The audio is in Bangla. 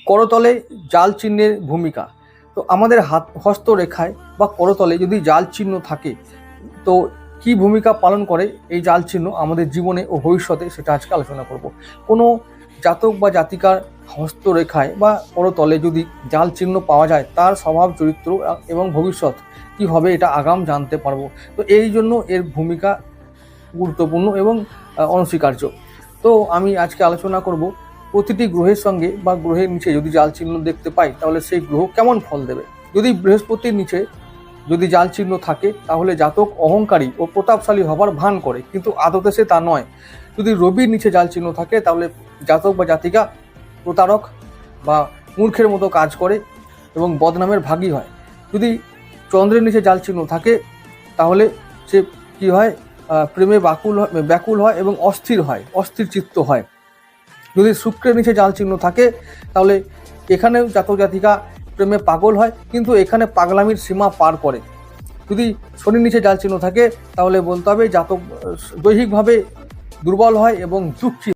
করতলে জাল চিহ্নের ভূমিকা। তো আমাদের হস্তরেখায় বা করতলে যদি জাল চিহ্ন থাকে, তো কি ভূমিকা পালন করে এই জাল চিহ্ন আমাদের জীবনে ও ভবিষ্যতে, সেটা আজকে আলোচনা করব। কোনো জাতক বা জাতিকার হস্তরেখায় বা করতলে যদি জাল চিহ্ন পাওয়া যায়, তার স্বভাব চরিত্র এবং ভবিষ্যৎ কি হবে এটা আগাম জানতে পারবো। তো এই জন্য এর ভূমিকা গুরুত্বপূর্ণ এবং অনস্বীকার্য। তো আমি আজকে আলোচনা করব প্রতিটি গ্রহের সঙ্গে বা গ্রহের নিচে যদি জাল চিহ্ন দেখতে পাই, তাহলে সেই গ্রহ কেমন ফল দেবে। যদি বৃহস্পতির নিচে যদি জাল চিহ্ন থাকে, তাহলে জাতক অহংকারী ও প্রতাপশালী হবার ভান করে, কিন্তু আদতে সে তা নয়। যদি রবির নিচে জাল চিহ্ন থাকে, তাহলে জাতক বা জাতিকা প্রতারক বা মূর্খের মতো কাজ করে এবং বদনামের ভাগী হয়। যদি চন্দ্রের নিচে জাল চিহ্ন থাকে, তাহলে সে কি হয়, প্রেমে ব্যাকুল হয় এবং অস্থির চিত্ত হয়। যদি শুক্রের নিচে জাল চিহ্ন থাকে, তাহলে এখানেও জাতক জাতিকা প্রেমে পাগল হয়, কিন্তু এখানে পাগলামির সীমা পার করে। যদি শনির নিচে জাল চিহ্ন থাকে, তাহলে বলতে হবে জাতক দৈহিকভাবে দুর্বল হয় এবং দুঃখী